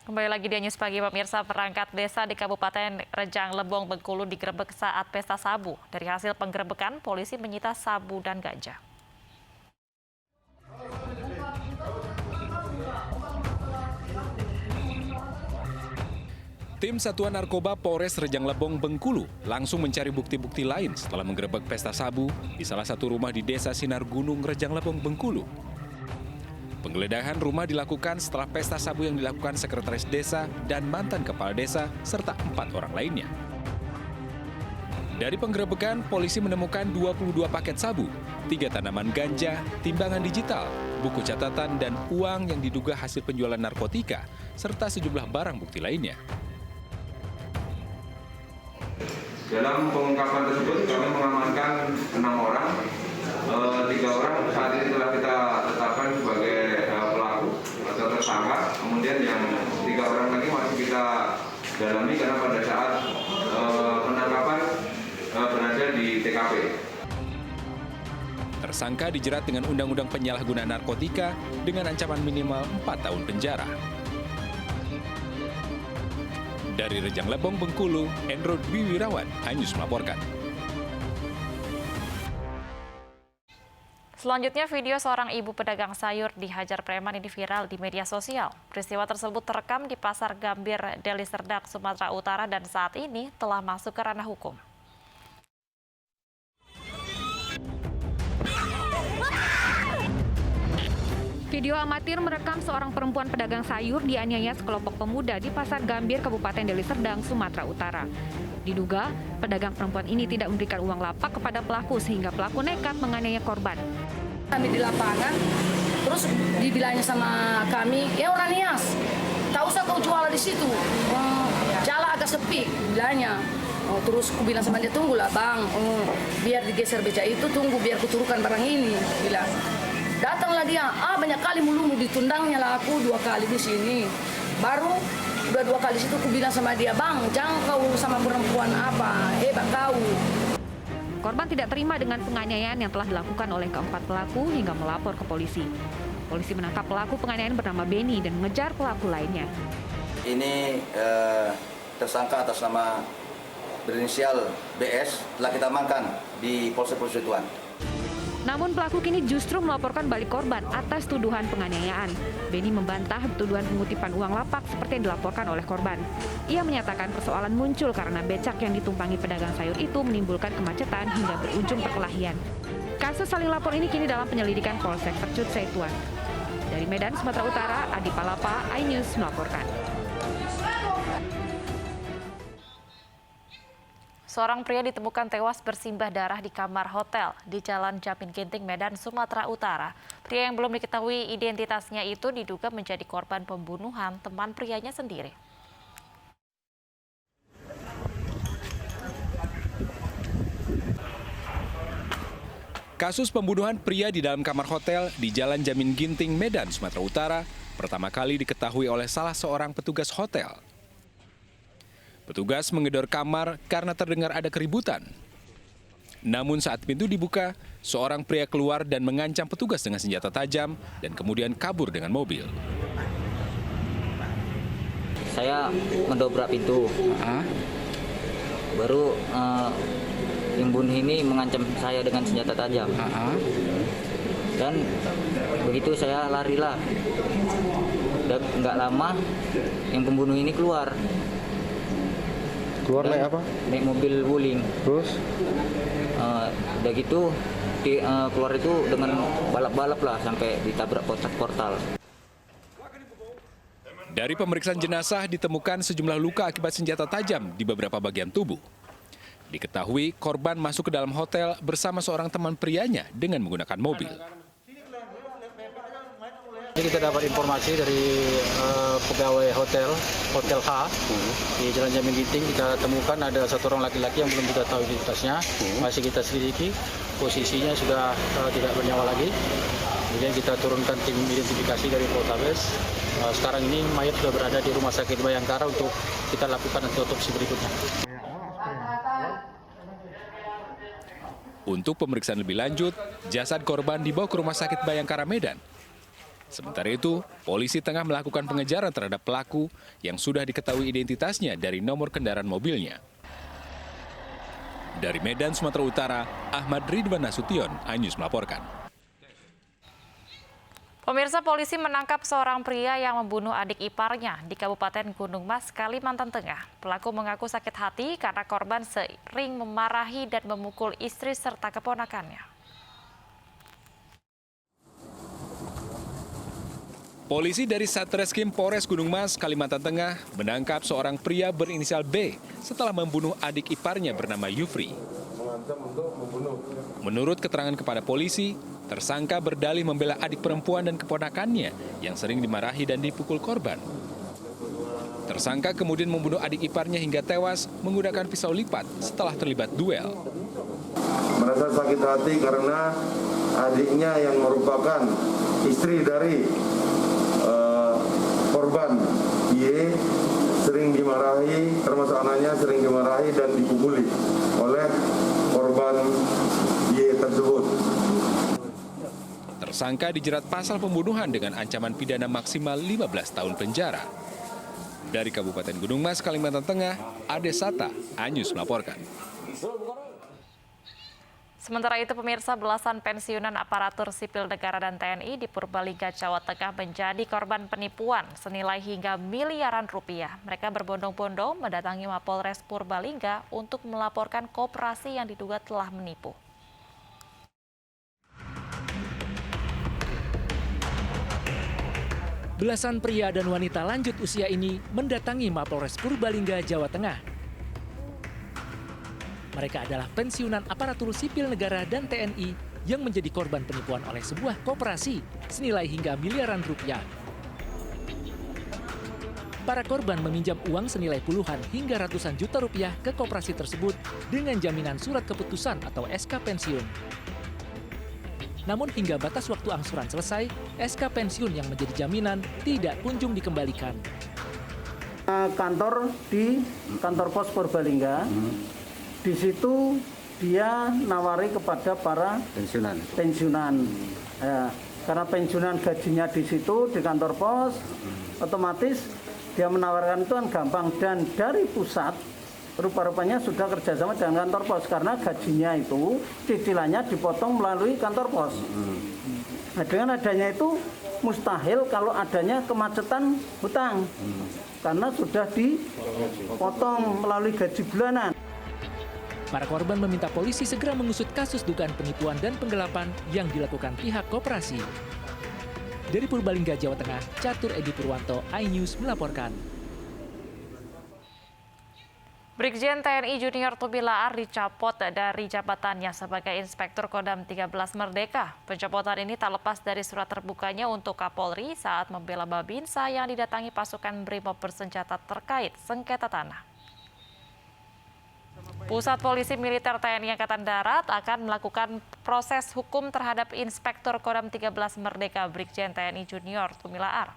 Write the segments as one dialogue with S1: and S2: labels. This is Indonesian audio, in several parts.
S1: Kembali lagi di News Pagi, pemirsa. Perangkat desa di Kabupaten Rejang Lebong, Bengkulu digerebek saat pesta sabu. Dari hasil penggerebekan, polisi menyita sabu dan ganja.
S2: Tim Satuan Narkoba Polres Rejang Lebong, Bengkulu langsung mencari bukti-bukti lain setelah menggerebek pesta sabu di salah satu rumah di Desa Sinar Gunung, Rejang Lebong, Bengkulu. Penggeledahan rumah dilakukan setelah pesta sabu yang dilakukan sekretaris desa dan mantan kepala desa serta 4 orang lainnya. Dari penggerebekan, polisi menemukan 22 paket sabu, 3 tanaman ganja, timbangan digital, buku catatan, dan uang yang diduga hasil penjualan narkotika, serta sejumlah barang bukti lainnya.
S3: Dalam pengungkapan tersebut kami mengamankan 6 orang, 3 orang saat ini telah kita tetapkan sebagai pelaku atau tersangka. Kemudian yang 3 orang lagi masih kita dalami karena pada saat penangkapan berada di TKP.
S2: Tersangka dijerat dengan Undang-Undang Penyalahgunaan Narkotika dengan ancaman minimal 4 tahun penjara. Dari Rejang Lebong, Bengkulu, Endro Dwi Wirawan, iNews melaporkan.
S1: Selanjutnya, video seorang ibu pedagang sayur dihajar preman ini viral di media sosial. Peristiwa tersebut terekam di Pasar Gambir, Deli Serdang, Sumatera Utara dan saat ini telah masuk ke ranah hukum.
S4: Video amatir merekam seorang perempuan pedagang sayur dianiaya sekelompok pemuda di Pasar Gambir, Kabupaten Deli Serdang, Sumatera Utara. Diduga, pedagang perempuan ini tidak memberikan uang lapak kepada pelaku sehingga pelaku nekat menganiaya korban.
S5: Kami di lapangan, terus dibilangnya sama kami, ya Oranias, tak usah kau jual di situ, jala agak sepi, bilangnya. Terus aku bilang sama dia, tunggulah bang, biar digeser beca itu, tunggu biar kuturunkan barang ini, bilang. Datanglah dia, banyak kali mulu ditundangnya lah aku 2 kali di sini. Baru udah 2 kali situ aku bilang sama dia, bang, jangan kau sama perempuan apa, hebat kau.
S4: Korban tidak terima dengan penganiayaan yang telah dilakukan oleh keempat pelaku hingga melapor ke polisi. Polisi menangkap pelaku penganiayaan bernama Benny dan mengejar pelaku lainnya.
S6: Ini tersangka atas nama berinisial BS telah kita amankan di Polsek Prostituan.
S4: Namun pelaku kini justru melaporkan balik korban atas tuduhan penganiayaan. Benny membantah tuduhan pengutipan uang lapak seperti yang dilaporkan oleh korban. Ia menyatakan persoalan muncul karena becak yang ditumpangi pedagang sayur itu menimbulkan kemacetan hingga berujung perkelahian. Kasus saling lapor ini kini dalam penyelidikan Polsek Percut Setuan. Dari Medan, Sumatera Utara, Adi Palapa, iNews melaporkan.
S1: Seorang pria ditemukan tewas bersimbah darah di kamar hotel di Jalan Jamin Ginting, Medan, Sumatera Utara. Pria yang belum diketahui identitasnya itu diduga menjadi korban pembunuhan teman prianya sendiri.
S2: Kasus pembunuhan pria di dalam kamar hotel di Jalan Jamin Ginting, Medan, Sumatera Utara pertama kali diketahui oleh salah seorang petugas hotel. Petugas menggedor kamar karena terdengar ada keributan. Namun saat pintu dibuka, seorang pria keluar dan mengancam petugas dengan senjata tajam dan kemudian kabur dengan mobil.
S7: Saya mendobrak pintu. Baru yang bunuh ini mengancam saya dengan senjata tajam. Dan begitu saya larilah. Dan nggak lama yang pembunuh ini keluar.
S8: Keluar naik apa?
S7: Naik mobil wuling.
S8: Terus?
S7: Udah gitu keluar itu dengan balap-balap lah sampai ditabrak portal.
S2: Dari pemeriksaan jenazah ditemukan sejumlah luka akibat senjata tajam di beberapa bagian tubuh. Diketahui korban masuk ke dalam hotel bersama seorang teman prianya dengan menggunakan mobil.
S9: Jadi kita dapat informasi dari pegawai hotel H di Jalan Jamin Ginting. Kita temukan ada satu orang laki-laki yang belum kita tahu identitasnya, masih kita selidiki. Posisinya sudah tidak bernyawa lagi. Kemudian kita turunkan tim identifikasi dari Poltabes. Sekarang ini mayat sudah berada di Rumah Sakit Bayangkara untuk kita lakukan otopsi berikutnya.
S2: Untuk pemeriksaan lebih lanjut, jasad korban dibawa ke Rumah Sakit Bayangkara Medan. Sementara itu, polisi tengah melakukan pengejaran terhadap pelaku yang sudah diketahui identitasnya dari nomor kendaraan mobilnya. Dari Medan, Sumatera Utara, Ahmad Ridwan Nasution, iNews melaporkan.
S1: Pemirsa, polisi menangkap seorang pria yang membunuh adik iparnya di Kabupaten Gunung Mas, Kalimantan Tengah. Pelaku mengaku sakit hati karena korban sering memarahi dan memukul istri serta keponakannya.
S2: Polisi dari Satreskrim Polres Gunung Mas, Kalimantan Tengah menangkap seorang pria berinisial B setelah membunuh adik iparnya bernama Yufri. Menurut keterangan kepada polisi, tersangka berdalih membela adik perempuan dan keponakannya yang sering dimarahi dan dipukul korban. Tersangka kemudian membunuh adik iparnya hingga tewas menggunakan pisau lipat setelah terlibat duel.
S8: Merasa sakit hati karena adiknya yang merupakan istri dari korban Y sering dimarahi, termasuk anaknya sering dimarahi dan dipukuli oleh korban Y tersebut.
S2: Tersangka dijerat pasal pembunuhan dengan ancaman pidana maksimal 15 tahun penjara. Dari Kabupaten Gunung Mas, Kalimantan Tengah, Ade Sata, iNews melaporkan.
S1: Sementara itu, pemirsa, belasan pensiunan aparatur sipil negara dan TNI di Purbalingga, Jawa Tengah menjadi korban penipuan senilai hingga miliaran rupiah. Mereka berbondong-bondong mendatangi Mapolres Purbalingga untuk melaporkan koperasi yang diduga telah menipu.
S10: Belasan pria dan wanita lanjut usia ini mendatangi Mapolres Purbalingga, Jawa Tengah. Mereka adalah pensiunan aparatur sipil negara dan TNI yang menjadi korban penipuan oleh sebuah koperasi senilai hingga miliaran rupiah. Para korban meminjam uang senilai puluhan hingga ratusan juta rupiah ke koperasi tersebut dengan jaminan surat keputusan atau SK pensiun. Namun hingga batas waktu angsuran selesai, SK pensiun yang menjadi jaminan tidak kunjung dikembalikan.
S11: Kantor di kantor pos Purbalingga. Di situ dia nawari kepada para pensiunan. Ya, karena pensiunan gajinya di situ di kantor pos, otomatis dia menawarkan itu kan gampang. Dan dari pusat, rupa-rupanya sudah kerjasama dengan kantor pos karena gajinya itu cicilannya dipotong melalui kantor pos. Nah, dengan adanya itu mustahil kalau adanya kemacetan hutang karena sudah dipotong melalui gaji bulanan.
S10: Para korban meminta polisi segera mengusut kasus dugaan penipuan dan penggelapan yang dilakukan pihak koperasi. Dari Purbalingga, Jawa Tengah, Catur Edi Purwanto, iNews melaporkan.
S1: Brigjen TNI Junior Tumilaar dicopot dari jabatannya sebagai Inspektur Kodam 13 Merdeka. Pencopotan ini tak lepas dari surat terbukanya untuk Kapolri saat membela Babinsa yang didatangi pasukan Brimob bersenjata terkait sengketa tanah. Pusat Polisi Militer TNI Angkatan Darat akan melakukan proses hukum terhadap Inspektur Kodam 13 Merdeka Brigjen TNI Junior Tumilaar.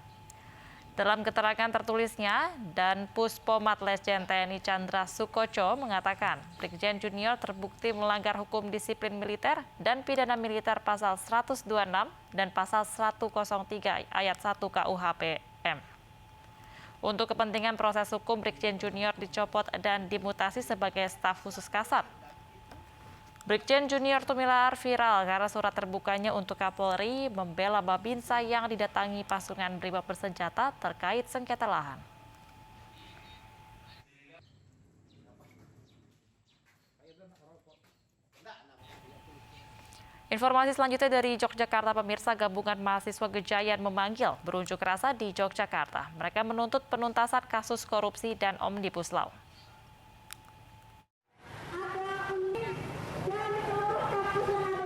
S1: Dalam keterangan tertulisnya, dan Puspomat Lesjen TNI Chandra Sukoco mengatakan Brigjen Junior terbukti melanggar hukum disiplin militer dan pidana militer pasal 126 dan pasal 103 ayat 1 KUHP-M. Untuk kepentingan proses hukum, Brigjen Junior dicopot dan dimutasi sebagai staf khusus Kasat. Brigjen Junior Tumilaar viral karena surat terbukanya untuk Kapolri membela Babinsa yang didatangi pasukan Brimob bersenjata terkait sengketa lahan. Informasi selanjutnya dari Yogyakarta, pemirsa, gabungan mahasiswa Gejayan memanggil berunjuk rasa di Yogyakarta. Mereka menuntut penuntasan kasus korupsi dan Omnibus Law.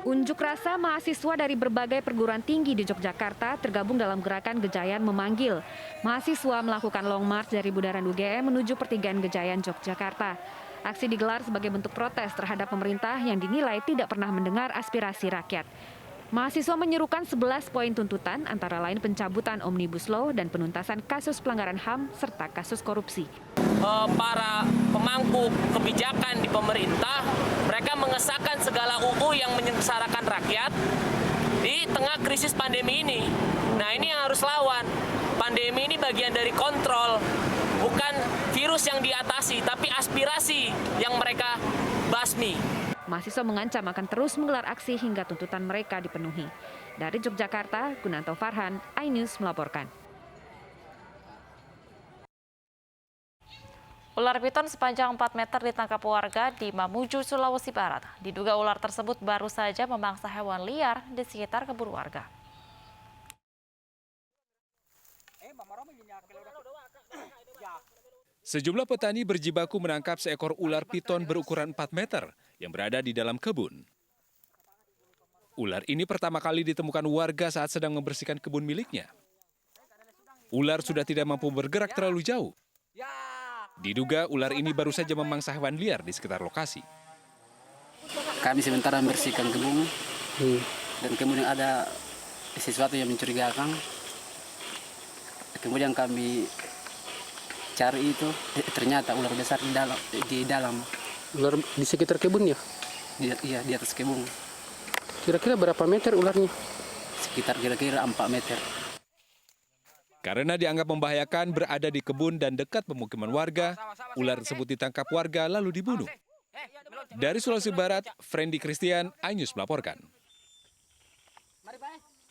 S4: Unjuk rasa mahasiswa dari berbagai perguruan tinggi di Yogyakarta tergabung dalam gerakan Gejayan memanggil. Mahasiswa melakukan long march dari Bundaran UGM menuju pertigaan Gejayan Yogyakarta. Aksi digelar sebagai bentuk protes terhadap pemerintah yang dinilai tidak pernah mendengar aspirasi rakyat. Mahasiswa menyerukan 11 poin tuntutan, antara lain pencabutan Omnibus Law dan penuntasan kasus pelanggaran HAM serta kasus korupsi.
S12: Para pemangku kebijakan di pemerintah, mereka mengesahkan segala UU yang menyengsarakan rakyat, di tengah krisis pandemi ini. Nah, ini yang harus lawan. Pandemi ini bagian dari kontrol, bukan virus yang diatasi, tapi aspirasi yang mereka basmi.
S4: Mahasiswa mengancam akan terus menggelar aksi hingga tuntutan mereka dipenuhi. Dari Yogyakarta, Gunanto Farhan, iNews melaporkan.
S1: Ular piton sepanjang 4 meter ditangkap warga di Mamuju, Sulawesi Barat. Diduga ular tersebut baru saja memangsa hewan liar di sekitar kebun warga.
S2: Sejumlah petani berjibaku menangkap seekor ular piton berukuran 4 meter yang berada di dalam kebun. Ular ini pertama kali ditemukan warga saat sedang membersihkan kebun miliknya. Ular sudah tidak mampu bergerak terlalu jauh. Diduga ular ini baru saja memangsa hewan liar di sekitar lokasi.
S13: Kami sementara membersihkan kebun dan kemudian ada sesuatu yang mencurigakan. Kemudian kami cari itu, ternyata ular besar di dalam.
S14: Ular di sekitar kebun ya?
S13: Iya, di atas kebun.
S14: Kira-kira berapa meter ularnya?
S13: Sekitar kira-kira 4 meter.
S2: Karena dianggap membahayakan berada di kebun dan dekat pemukiman warga, ular tersebut ditangkap warga lalu dibunuh. Dari Sulawesi Barat, Frendi Christian, iNews melaporkan.